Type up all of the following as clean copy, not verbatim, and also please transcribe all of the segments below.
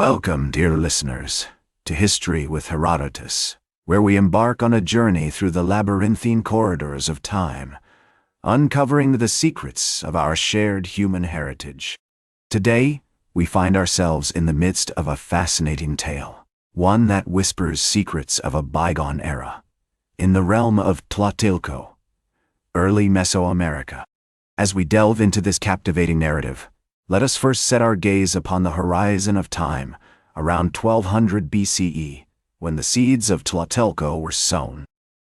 Welcome, dear listeners, to History with Herodotus, where we embark on a journey through the labyrinthine corridors of time, uncovering the secrets of our shared human heritage. Today, we find ourselves in the midst of a fascinating tale, one that whispers secrets of a bygone era, in the realm of Tlatilco, early Mesoamerica. As we delve into this captivating narrative, let us first set our gaze upon the horizon of time, around 1200 BCE, when the seeds of Tlatilco were sown.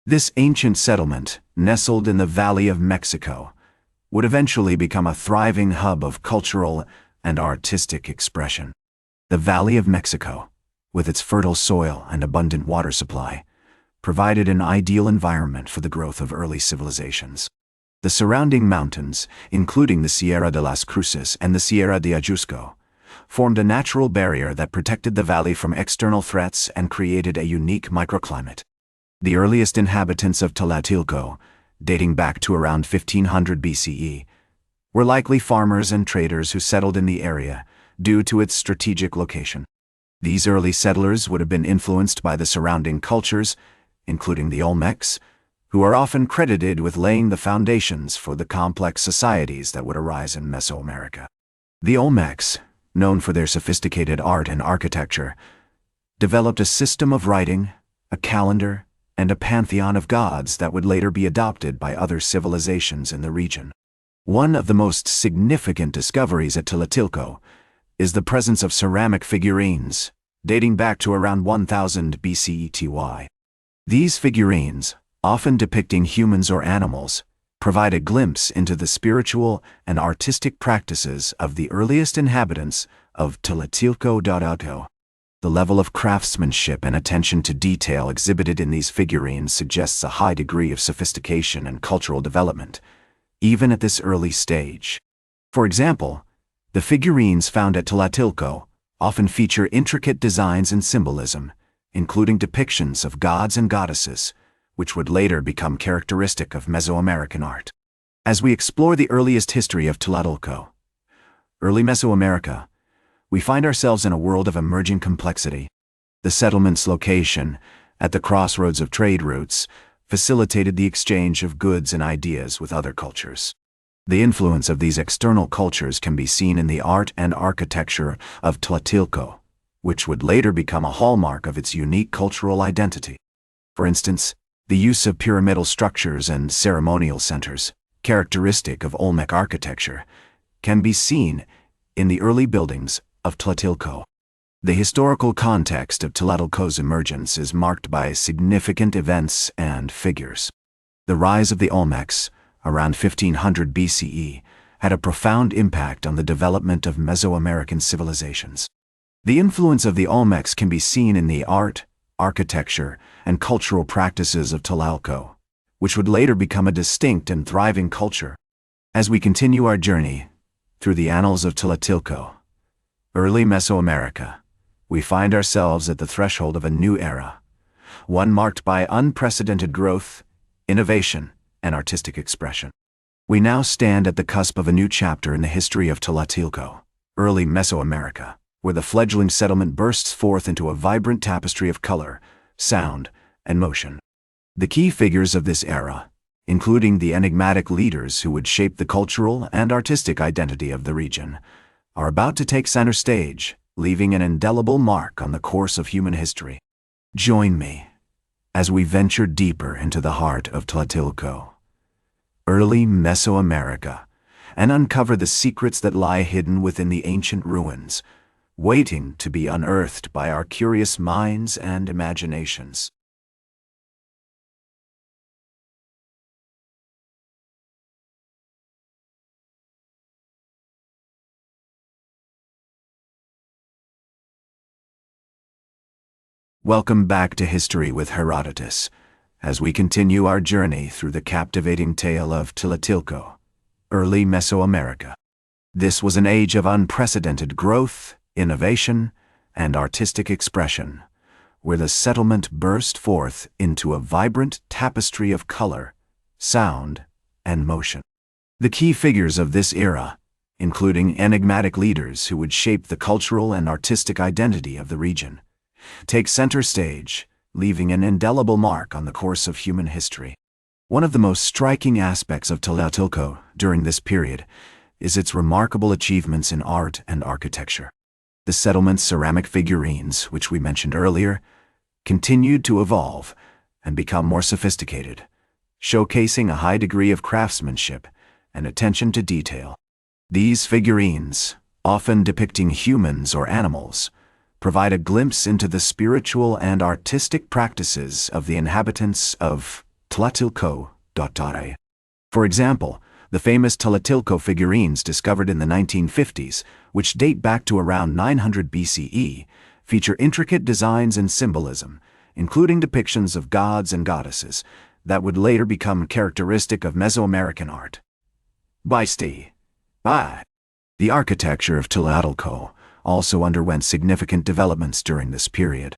This ancient settlement, nestled in the Valley of Mexico, would eventually become a thriving hub of cultural and artistic expression. The Valley of Mexico, with its fertile soil and abundant water supply, provided an ideal environment for the growth of early civilizations. The surrounding mountains, including the Sierra de las Cruces and the Sierra de Ajusco, formed a natural barrier that protected the valley from external threats and created a unique microclimate. The earliest inhabitants of Tlatilco, dating back to around 1500 BCE, were likely farmers and traders who settled in the area due to its strategic location. These early settlers would have been influenced by the surrounding cultures, including the Olmecs, who are often credited with laying the foundations for the complex societies that would arise in Mesoamerica. The Olmecs, known for their sophisticated art and architecture, developed a system of writing, a calendar, and a pantheon of gods that would later be adopted by other civilizations in the region. One of the most significant discoveries at Tlatilco is the presence of ceramic figurines, dating back to around 1000 BCETY. These figurines, often depicting humans or animals, provide a glimpse into the spiritual and artistic practices of the earliest inhabitants of Tlatilco. The level of craftsmanship and attention to detail exhibited in these figurines suggests a high degree of sophistication and cultural development, even at this early stage. For example, the figurines found at Tlatilco often feature intricate designs and symbolism, including depictions of gods and goddesses, which would later become characteristic of Mesoamerican art. As we explore the earliest history of Tlatilco, early Mesoamerica, we find ourselves in a world of emerging complexity. The settlement's location, at the crossroads of trade routes, facilitated the exchange of goods and ideas with other cultures. The influence of these external cultures can be seen in the art and architecture of Tlatilco, which would later become a hallmark of its unique cultural identity. For instance, the use of pyramidal structures and ceremonial centers, characteristic of Olmec architecture, can be seen in the early buildings of Tlatilco. The historical context of Tlatilco's emergence is marked by significant events and figures. The rise of the Olmecs, around 1500 BCE, had a profound impact on the development of Mesoamerican civilizations. The influence of the Olmecs can be seen in the art, architecture, and cultural practices of Tlatilco, which would later become a distinct and thriving culture. As we continue our journey through the annals of Tlatilco, early Mesoamerica, we find ourselves at the threshold of a new era, one marked by unprecedented growth, innovation, and artistic expression. We now stand at the cusp of a new chapter in the history of Tlatilco, early Mesoamerica, where the fledgling settlement bursts forth into a vibrant tapestry of color, sound, and motion. The key figures of this era, including the enigmatic leaders who would shape the cultural and artistic identity of the region, are about to take center stage, leaving an indelible mark on the course of human history. Join me as we venture deeper into the heart of Tlatilco, early Mesoamerica, and uncover the secrets that lie hidden within the ancient ruins, waiting to be unearthed by our curious minds and imaginations. Welcome back to History with Herodotus, as we continue our journey through the captivating tale of Tlatilco, early Mesoamerica. This was an age of unprecedented growth, innovation, and artistic expression, where the settlement burst forth into a vibrant tapestry of color, sound, and motion. The key figures of this era including enigmatic leaders who would shape the cultural and artistic identity of the region, take center stage, leaving an indelible mark on the course of human history. One of the most striking aspects of Tlatilco during this period is its remarkable achievements in art and architecture. The settlement's ceramic figurines, which we mentioned earlier, continued to evolve and become more sophisticated, showcasing a high degree of craftsmanship and attention to detail. These figurines, often depicting humans or animals, provide a glimpse into the spiritual and artistic practices of the inhabitants of Tlatilco. For example, the famous Tlatilco figurines discovered in the 1950s, which date back to around 900 BCE, feature intricate designs and symbolism, including depictions of gods and goddesses, that would later become characteristic of Mesoamerican art. The architecture of Tlatilco also underwent significant developments during this period.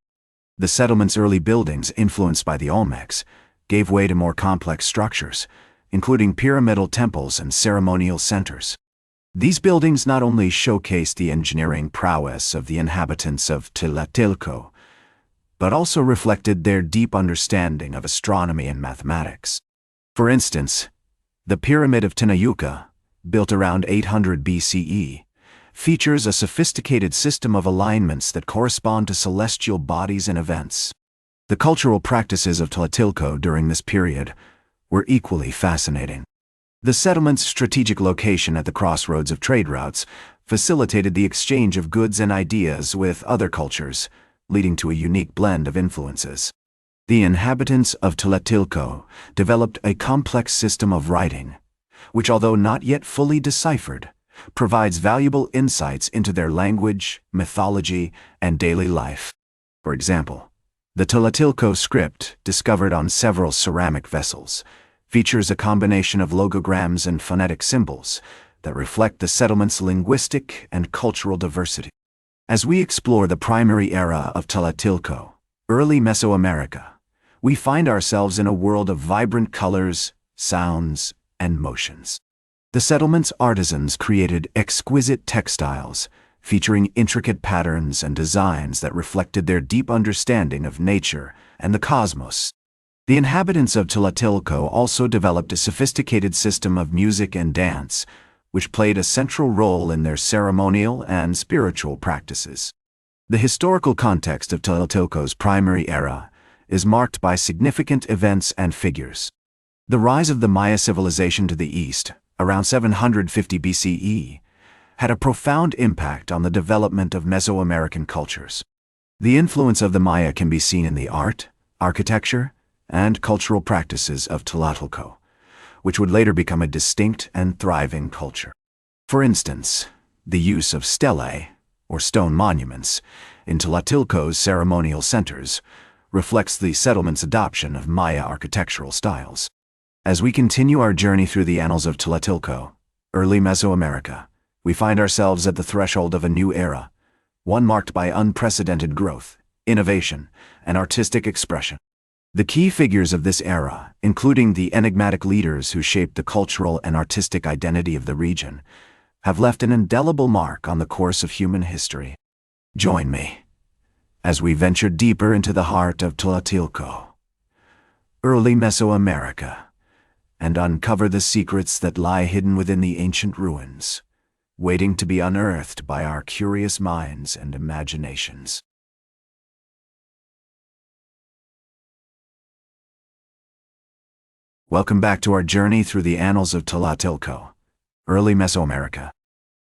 The settlement's early buildings, influenced by the Olmecs, gave way to more complex structures, including pyramidal temples and ceremonial centers. These buildings not only showcased the engineering prowess of the inhabitants of Tlatilco, but also reflected their deep understanding of astronomy and mathematics. For instance, the Pyramid of Tinayuca, built around 800 BCE, features a sophisticated system of alignments that correspond to celestial bodies and events. The cultural practices of Tlatilco during this period were equally fascinating. The settlement's strategic location at the crossroads of trade routes facilitated the exchange of goods and ideas with other cultures, leading to a unique blend of influences. The inhabitants of Tlatilco developed a complex system of writing, which, although not yet fully deciphered, provides valuable insights into their language, mythology, and daily life. For example, the Tlatilco script, discovered on several ceramic vessels, features a combination of logograms and phonetic symbols that reflect the settlement's linguistic and cultural diversity. As we explore the primary era of Tlatilco, early Mesoamerica, we find ourselves in a world of vibrant colors, sounds, and motions. The settlement's artisans created exquisite textiles, featuring intricate patterns and designs that reflected their deep understanding of nature and the cosmos. The inhabitants of Tlatilco also developed a sophisticated system of music and dance, which played a central role in their ceremonial and spiritual practices. The historical context of Tlatilco's primary era is marked by significant events and figures. The rise of the Maya civilization to the east, around 750 BCE, had a profound impact on the development of Mesoamerican cultures. The influence of the Maya can be seen in the art, architecture, and cultural practices of Tlatilco, which would later become a distinct and thriving culture. For instance, the use of stelae, or stone monuments, in Tlatilco's ceremonial centers reflects the settlement's adoption of Maya architectural styles. As we continue our journey through the annals of Tlatilco, early Mesoamerica, we find ourselves at the threshold of a new era, one marked by unprecedented growth, innovation, and artistic expression. The key figures of this era, including the enigmatic leaders who shaped the cultural and artistic identity of the region, have left an indelible mark on the course of human history. Join me as we venture deeper into the heart of Tlatilco, early Mesoamerica, and uncover the secrets that lie hidden within the ancient ruins, waiting to be unearthed by our curious minds and imaginations. Welcome back to our journey through the annals of Tlatilco, early Mesoamerica.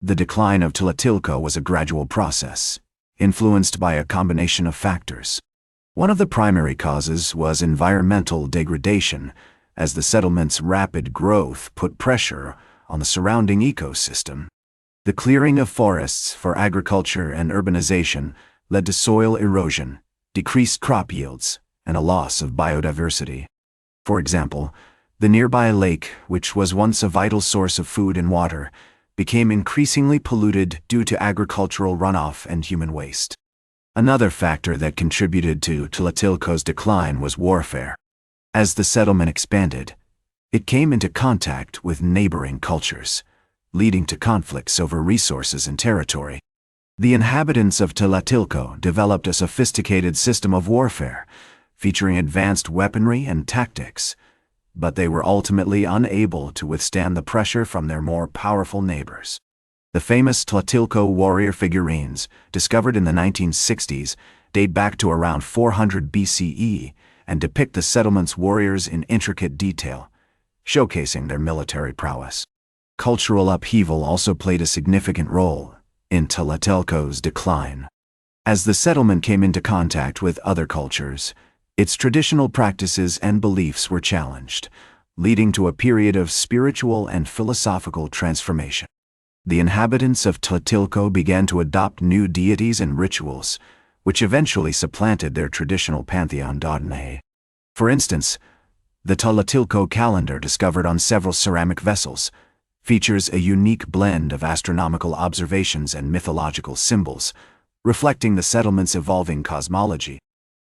The decline of Tlatilco was a gradual process, influenced by a combination of factors. One of the primary causes was environmental degradation, as the settlement's rapid growth put pressure on the surrounding ecosystem. The clearing of forests for agriculture and urbanization led to soil erosion, decreased crop yields, and a loss of biodiversity. For example, the nearby lake, which was once a vital source of food and water, became increasingly polluted due to agricultural runoff and human waste. Another factor that contributed to Tlatilco's decline was warfare. As the settlement expanded, it came into contact with neighboring cultures, leading to conflicts over resources and territory. The inhabitants of Tlatilco developed a sophisticated system of warfare, featuring advanced weaponry and tactics, but they were ultimately unable to withstand the pressure from their more powerful neighbors. The famous Tlatilco warrior figurines, discovered in the 1960s, date back to around 400 BCE and depict the settlement's warriors in intricate detail, showcasing their military prowess. Cultural upheaval also played a significant role in Tlatilco's decline. As the settlement came into contact with other cultures, its traditional practices and beliefs were challenged, leading to a period of spiritual and philosophical transformation. The inhabitants of Tlatilco began to adopt new deities and rituals, which eventually supplanted their traditional pantheon dogme. For instance, the Tlatilco calendar, discovered on several ceramic vessels, features a unique blend of astronomical observations and mythological symbols, reflecting the settlement's evolving cosmology.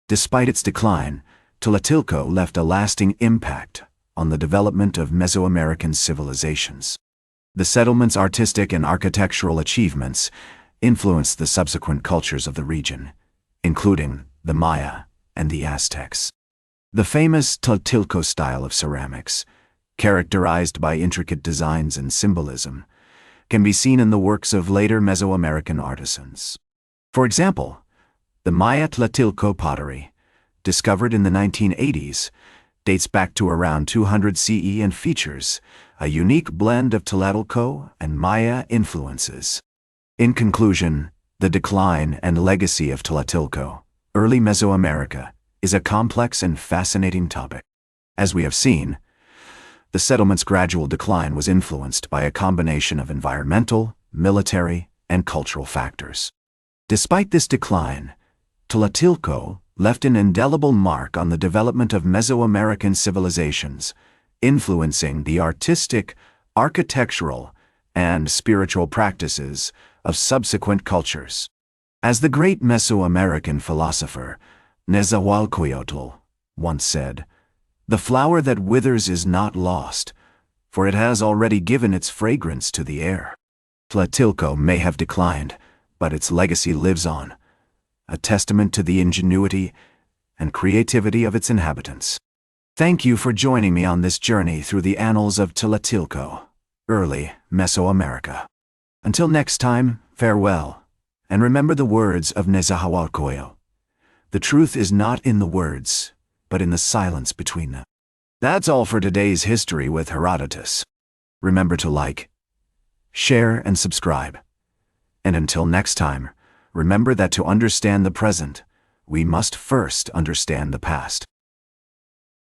Despite its decline, Tlatilco left a lasting impact on the development of Mesoamerican civilizations. The settlement's artistic and architectural achievements influenced the subsequent cultures of the region, including the Maya and the Aztecs. The famous Tlatilco style of ceramics, characterized by intricate designs and symbolism, can be seen in the works of later Mesoamerican artisans. For example, the Maya Tlatilco pottery, discovered in the 1980s, dates back to around 200 CE and features a unique blend of Tlatilco and Maya influences. In conclusion, the decline and legacy of Tlatilco, early Mesoamerica, is a complex and fascinating topic. As we have seen, the settlement's gradual decline was influenced by a combination of environmental, military, and cultural factors. Despite this decline, Tlatilco left an indelible mark on the development of Mesoamerican civilizations, influencing the artistic, architectural, and spiritual practices of subsequent cultures. As the great Mesoamerican philosopher Nezahualcóyotl once said, "The flower that withers is not lost, for it has already given its fragrance to the air." Tlatilco may have declined, but its legacy lives on, a testament to the ingenuity and creativity of its inhabitants. Thank you for joining me on this journey through the annals of Tlatilco, early Mesoamerica. Until next time, farewell, and remember the words of Nezahualcóyotl. The truth is not in the words, but in the silence between them. That's all for today's History with Herodotus. Remember to like, share, and subscribe. And until next time, remember that to understand the present, we must first understand the past.